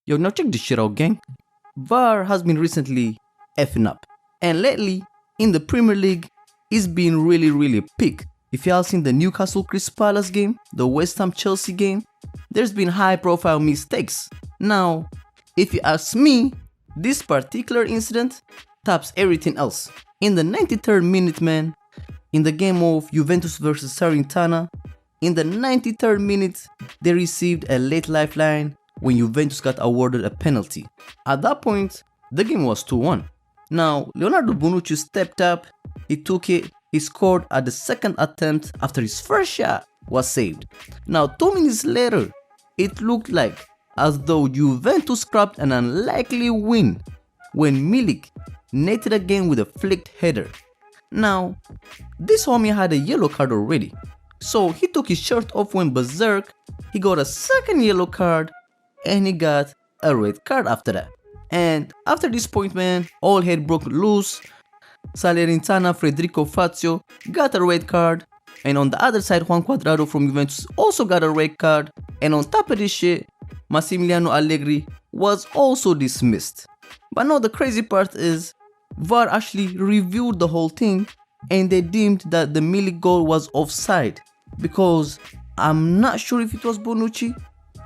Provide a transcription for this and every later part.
Yo, now check this shit out, gang. VAR has been recently effing up. And lately, in the Premier League, it's been really peak. If y'all seen the Newcastle Crystal Palace game, the West Ham Chelsea game, there's been high profile mistakes. Now, if you ask me, this particular incident tops everything else. In the 93rd minute, man, in the game of Juventus versus Salernitana, in the 93rd minute, they received a late lifeline when Juventus got awarded a penalty. At that point, the game was 2-1. Now, Leonardo Bonucci stepped up, he took it, he scored at the second attempt after his first shot was saved. Now, 2 minutes later, it looked like as though Juventus scrapped an unlikely win when Milik netted again with a flicked header. Now, this homie had a yellow card already, so he took his shirt off, went berserk, he got a second yellow card, and he got a red card after that. And after this point, man, all hell broke loose. Salernitana Federico Fazio got a red card, and on the other side, Juan Cuadrado from Juventus also got a red card, and on top of this shit, Massimiliano Allegri was also dismissed. But no, the crazy part is, VAR actually reviewed the whole thing, and they deemed that the Milik goal was offside, because I'm not sure if it was Bonucci,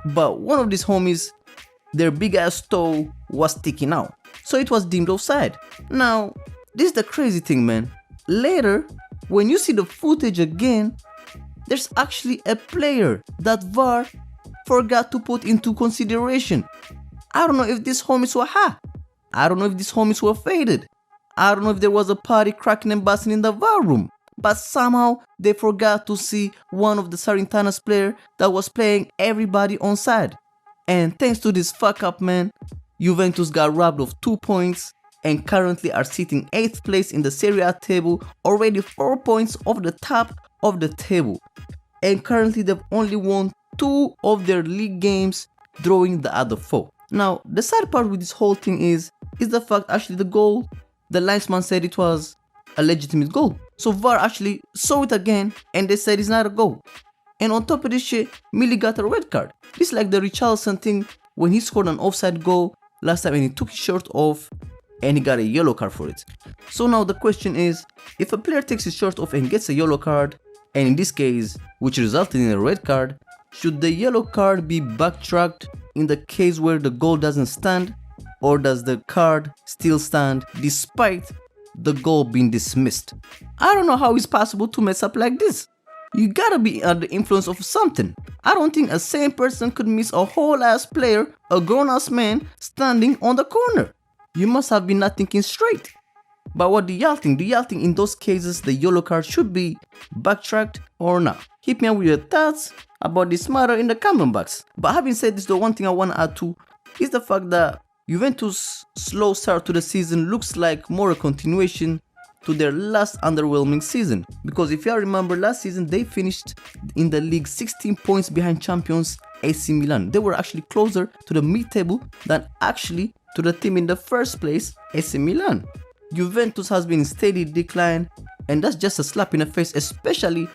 but one of these homies, their big ass toe was sticking out, so it was deemed offside. Now, this is the crazy thing, man. Later, when you see the footage again, there's actually a player that VAR forgot to put into consideration. I don't know if these homies were high. I don't know if these homies were faded. I don't know if there was a party cracking and busting in the VAR room. But somehow they forgot to see one of the Salernitana's player that was playing everybody on side. And thanks to this fuck up, man, Juventus got robbed of 2 points and currently are sitting 8th place in the Serie A table, already 4 points off the top of the table. And currently they've only won 2 of their league games, drawing the other 4. Now, the sad part with this whole thing is the fact actually the goal, the linesman said it was a legitimate goal. So VAR actually saw it again and they said it's not a goal. And on top of this shit, Milik got a red card. This is like the Richarlison thing when he scored an offside goal last time and he took his shirt off and he got a yellow card for it. So now the question is, if a player takes his shirt off and gets a yellow card, and in this case, which resulted in a red card, should the yellow card be backtracked in the case where the goal doesn't stand, or does the card still stand despite the goal being dismissed? I don't know how it's possible to mess up like this. You gotta be under the influence of something. I don't think a sane person could miss a whole ass player, a grown ass man, standing on the corner. You must have been not thinking straight. But what do y'all think? Do y'all think in those cases the yellow card should be backtracked or not? Hit me up with your thoughts about this matter in the comment box. But having said this, the one thing I want to add to is the fact that Juventus' slow start to the season looks like more a continuation to their last underwhelming season. Because if y'all remember, last season they finished in the league 16 points behind champions AC Milan. They were actually closer to the mid-table than actually to the team in the first place, AC Milan. Juventus has been in steady decline, and that's just a slap in the face, especially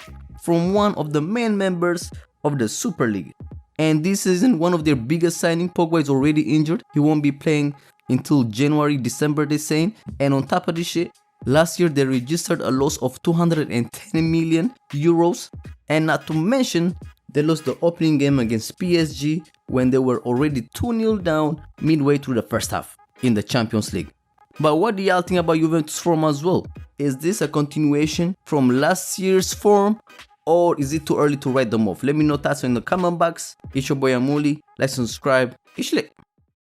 from one of the main members of the Super League. And this season, one of their biggest signing, Pogba, is already injured. He won't be playing until January, December, they're saying. And on top of this shit, last year they registered a loss of 210 million euros. And not to mention, they lost the opening game against PSG when they were already 2-0 down midway through the first half in the Champions League. But what do y'all think about Juventus' form as well? Is this a continuation from last year's form, or is it too early to write them off? Let me know thoughts in the comment box. It's your boy YoungMully. Like, subscribe. It's lit.